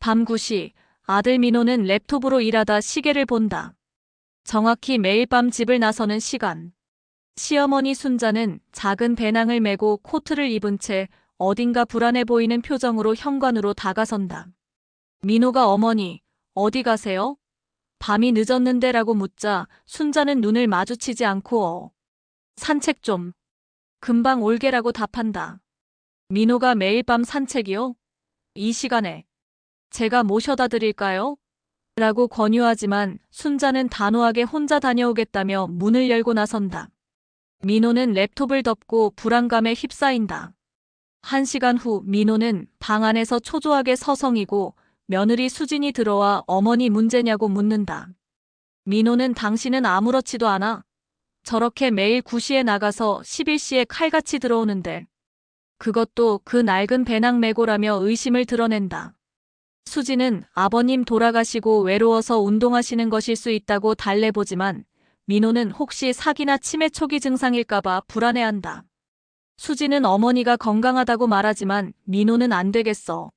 밤 9시 아들 민호는 랩톱으로 일하다 시계를 본다. 정확히 매일 밤 집을 나서는 시간. 시어머니 순자는 작은 배낭을 메고 코트를 입은 채 어딘가 불안해 보이는 표정으로 현관으로 다가선다. 민호가 어머니, 어디 가세요? 밤이 늦었는데 라고 묻자 순자는 눈을 마주치지 않고 산책 좀. 금방 올게라고 답한다. 민호가 매일 밤 산책이요? 이 시간에 제가 모셔다 드릴까요? 라고 권유하지만 순자는 단호하게 혼자 다녀오겠다며 문을 열고 나선다. 민호는 랩톱을 덮고 불안감에 휩싸인다. 1시간 후 민호는 방 안에서 초조하게 서성이고 며느리 수진이 들어와 어머니 문제냐고 묻는다. 민호는 당신은 아무렇지도 않아. 저렇게 매일 9시에 나가서 11시에 칼같이 들어오는데. 그것도 그 낡은 배낭 메고라며 의심을 드러낸다. 수지는 아버님 돌아가시고 외로워서 운동하시는 것일 수 있다고 달래보지만 민호는 혹시 사기나 치매 초기 증상일까봐 불안해한다. 수지는 어머니가 건강하다고 말하지만 민호는 안 되겠어.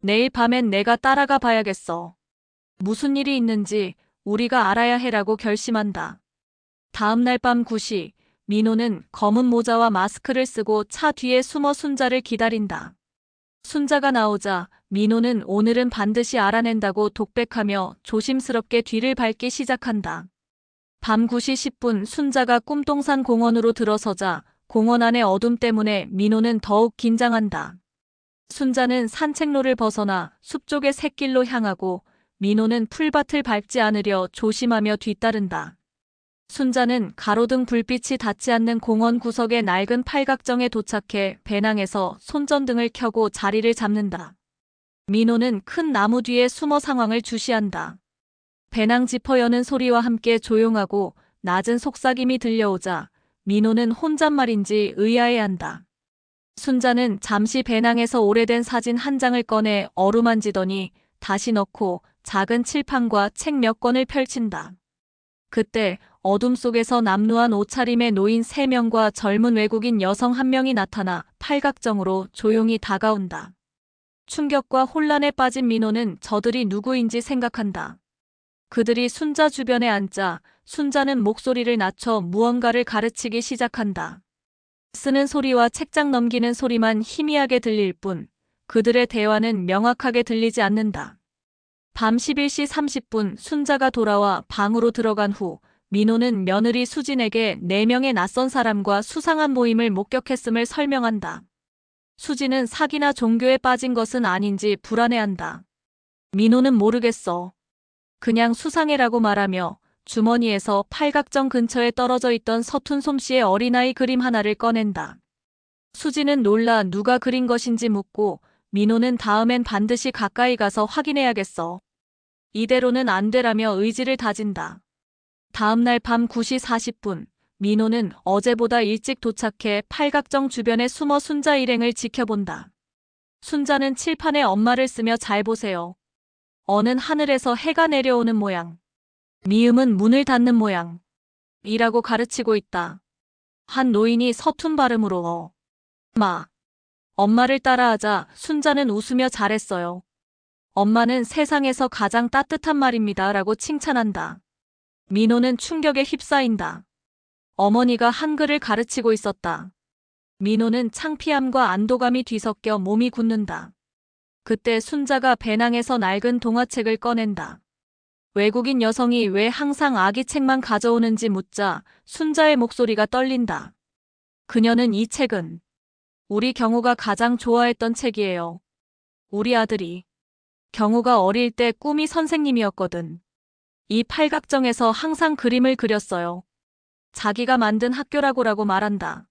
내일 밤엔 내가 따라가 봐야겠어. 무슨 일이 있는지 우리가 알아야 해라고 결심한다. 다음 날 밤 9시 민호는 검은 모자와 마스크를 쓰고 차 뒤에 숨어 순자를 기다린다. 순자가 나오자 민호는 오늘은 반드시 알아낸다고 독백하며 조심스럽게 뒤를 밟기 시작한다. 밤 9시 10분 순자가 꿈동산 공원으로 들어서자 공원 안의 어둠 때문에 민호는 더욱 긴장한다. 순자는 산책로를 벗어나 숲 쪽의 샛길로 향하고 민호는 풀밭을 밟지 않으려 조심하며 뒤따른다. 순자는 가로등 불빛이 닿지 않는 공원 구석의 낡은 팔각정에 도착해 배낭에서 손전등을 켜고 자리를 잡는다. 민호는 큰 나무 뒤에 숨어 상황을 주시한다. 배낭 지퍼 여는 소리와 함께 조용하고 낮은 속삭임이 들려오자 민호는 혼잣말인지 의아해한다. 순자는 잠시 배낭에서 오래된 사진 한 장을 꺼내 어루만지더니 다시 넣고 작은 칠판과 책 몇 권을 펼친다. 그때 어둠 속에서 남루한 옷차림에 놓인 3명과 젊은 외국인 여성 1명이 나타나 팔각정으로 조용히 다가온다. 충격과 혼란에 빠진 민호는 저들이 누구인지 생각한다. 그들이 순자 주변에 앉자 순자는 목소리를 낮춰 무언가를 가르치기 시작한다. 쓰는 소리와 책장 넘기는 소리만 희미하게 들릴 뿐 그들의 대화는 명확하게 들리지 않는다. 밤 11시 30분 순자가 돌아와 방으로 들어간 후 민호는 며느리 수진에게 4명의 낯선 사람과 수상한 모임을 목격했음을 설명한다. 수진은 사기나 종교에 빠진 것은 아닌지 불안해한다. 민호는 모르겠어. 그냥 수상해라고 말하며 주머니에서 팔각정 근처에 떨어져 있던 서툰 솜씨의 어린아이 그림 하나를 꺼낸다. 수진은 놀라 누가 그린 것인지 묻고 민호는 다음엔 반드시 가까이 가서 확인해야겠어. 이대로는 안 되라며 의지를 다진다. 다음 날 밤 9시 40분 민호는 어제보다 일찍 도착해 팔각정 주변에 숨어 순자 일행을 지켜본다. 순자는 칠판에 엄마를 쓰며 잘 보세요. 어는 하늘에서 해가 내려오는 모양. 미음은 문을 닫는 모양. 이라고 가르치고 있다. 한 노인이 서툰 발음으로 엄마를 따라하자 순자는 웃으며 잘했어요. 엄마는 세상에서 가장 따뜻한 말입니다. 라고 칭찬한다. 민호는 충격에 휩싸인다. 어머니가 한글을 가르치고 있었다. 민호는 창피함과 안도감이 뒤섞여 몸이 굳는다. 그때 순자가 배낭에서 낡은 동화책을 꺼낸다. 외국인 여성이 왜 항상 아기책만 가져오는지 묻자 순자의 목소리가 떨린다. 그녀는 이 책은 우리 경호가 가장 좋아했던 책이에요. 우리 아들이. 경호가 어릴 때 꿈이 선생님이었거든. 이 팔각정에서 항상 그림을 그렸어요. 자기가 만든 학교라고 말한다.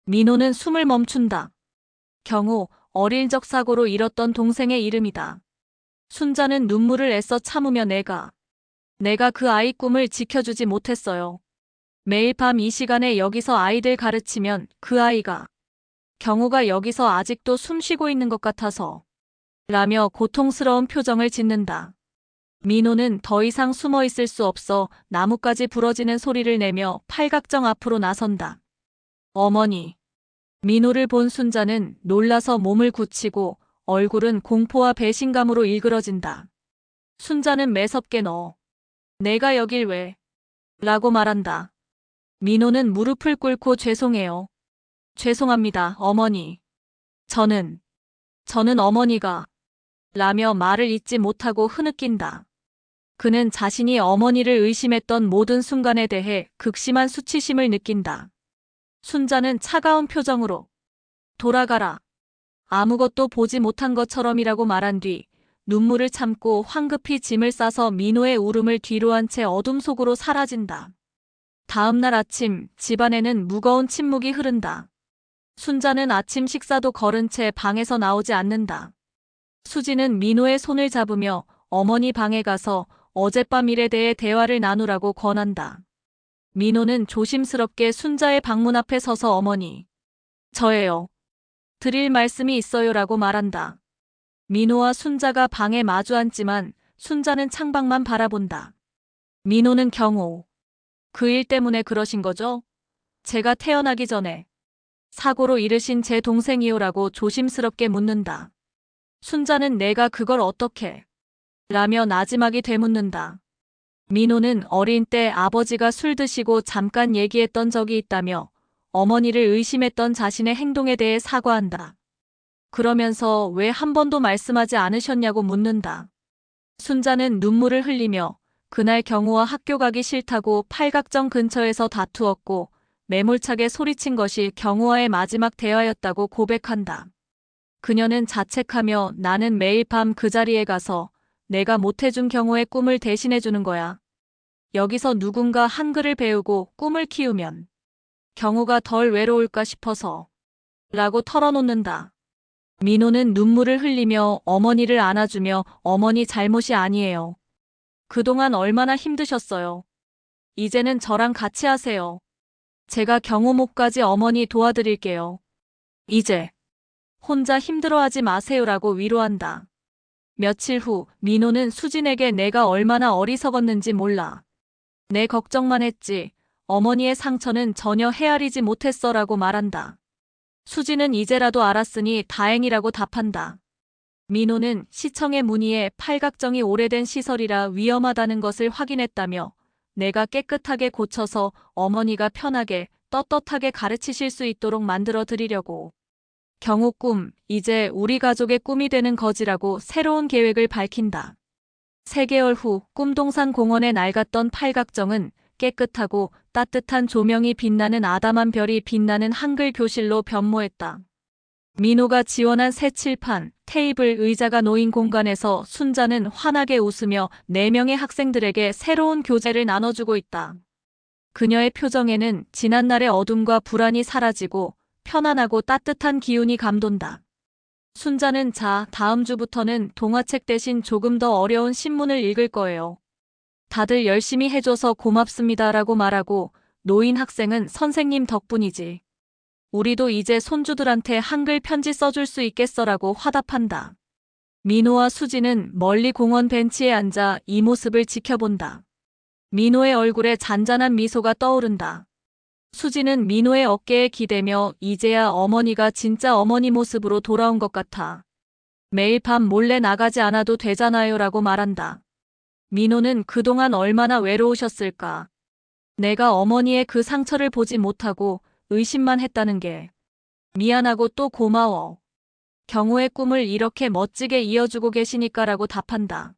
민호는 숨을 멈춘다. 경호, 어릴 적 사고로 잃었던 동생의 이름이다. 순자는 눈물을 애써 참으며 내가 그 아이 꿈을 지켜주지 못했어요. 매일 밤 이 시간에 여기서 아이들 가르치면 그 아이가 경호가 여기서 아직도 숨 쉬고 있는 것 같아서 라며 고통스러운 표정을 짓는다. 민호는 더 이상 숨어 있을 수 없어 나뭇가지 부러지는 소리를 내며 팔각정 앞으로 나선다. 어머니. 민호를 본 순자는 놀라서 몸을 굳히고 얼굴은 공포와 배신감으로 일그러진다. 순자는 매섭게 내가 여길 왜? 라고 말한다. 민호는 무릎을 꿇고 죄송해요. 죄송합니다, 어머니. 저는 어머니가 라며 말을 잇지 못하고 흐느낀다. 그는 자신이 어머니를 의심했던 모든 순간에 대해 극심한 수치심을 느낀다. 순자는 차가운 표정으로 돌아가라. 아무것도 보지 못한 것처럼이라고 말한 뒤 눈물을 참고 황급히 짐을 싸서 민호의 울음을 뒤로한 채 어둠 속으로 사라진다. 다음 날 아침 집안에는 무거운 침묵이 흐른다. 순자는 아침 식사도 거른 채 방에서 나오지 않는다. 수지는 민호의 손을 잡으며 어머니 방에 가서 어젯밤 일에 대해 대화를 나누라고 권한다. 민호는 조심스럽게 순자의 방문 앞에 서서 어머니, 저예요. 드릴 말씀이 있어요라고 말한다. 민호와 순자가 방에 마주 앉지만 순자는 창밖만 바라본다. 민호는 경호. 그 일 때문에 그러신 거죠? 제가 태어나기 전에 사고로 잃으신 제 동생이요라고 조심스럽게 묻는다. 순자는 내가 그걸 어떻게? 라며 나지막이 되묻는다. 민호는 어린 때 아버지가 술 드시고 잠깐 얘기했던 적이 있다며 어머니를 의심했던 자신의 행동에 대해 사과한다. 그러면서 왜 한 번도 말씀하지 않으셨냐고 묻는다. 순자는 눈물을 흘리며 그날 경호와 학교 가기 싫다고 팔각정 근처에서 다투었고 매몰차게 소리친 것이 경호와의 마지막 대화였다고 고백한다. 그녀는 자책하며 나는 매일 밤 그 자리에 가서 내가 못해준 경호의 꿈을 대신해주는 거야. 여기서 누군가 한글을 배우고 꿈을 키우면 경호가 덜 외로울까 싶어서 라고 털어놓는다. 민호는 눈물을 흘리며 어머니를 안아주며 어머니 잘못이 아니에요. 그동안 얼마나 힘드셨어요. 이제는 저랑 같이 하세요. 제가 경호 목까지 어머니 도와드릴게요. 이제 혼자 힘들어하지 마세요라고 위로한다. 며칠 후 민호는 수진에게 내가 얼마나 어리석었는지 몰라. 내 걱정만 했지 어머니의 상처는 전혀 헤아리지 못했어라고 말한다. 수진은 이제라도 알았으니 다행이라고 답한다. 민호는 시청의 문의에 팔각정이 오래된 시설이라 위험하다는 것을 확인했다며 내가 깨끗하게 고쳐서 어머니가 편하게 떳떳하게 가르치실 수 있도록 만들어 드리려고. 경호 꿈, 이제 우리 가족의 꿈이 되는 거지라고 새로운 계획을 밝힌다. 3개월 후 꿈동산 공원에 낡았던 팔각정은 깨끗하고 따뜻한 조명이 빛나는 아담한 별이 빛나는 한글 교실로 변모했다. 민호가 지원한 새 칠판, 테이블, 의자가 놓인 공간에서 순자는 환하게 웃으며 4명의 학생들에게 새로운 교재를 나눠주고 있다. 그녀의 표정에는 지난날의 어둠과 불안이 사라지고 편안하고 따뜻한 기운이 감돈다. 순자는 다음 주부터는 동화책 대신 조금 더 어려운 신문을 읽을 거예요. 다들 열심히 해줘서 고맙습니다라고 말하고 노인 학생은 선생님 덕분이지. 우리도 이제 손주들한테 한글 편지 써줄 수 있겠어라고 화답한다. 민호와 수지는 멀리 공원 벤치에 앉아 이 모습을 지켜본다. 민호의 얼굴에 잔잔한 미소가 떠오른다. 수지는 민호의 어깨에 기대며 이제야 어머니가 진짜 어머니 모습으로 돌아온 것 같아. 매일 밤 몰래 나가지 않아도 되잖아요라고 말한다. 민호는 그동안 얼마나 외로우셨을까. 내가 어머니의 그 상처를 보지 못하고 의심만 했다는 게 미안하고 또 고마워. 경호의 꿈을 이렇게 멋지게 이어주고 계시니까라고 답한다.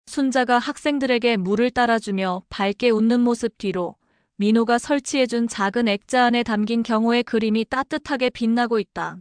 순자가 학생들에게 물을 따라주며 밝게 웃는 모습 뒤로 민호가 설치해준 작은 액자 안에 담긴 경호의 그림이 따뜻하게 빛나고 있다.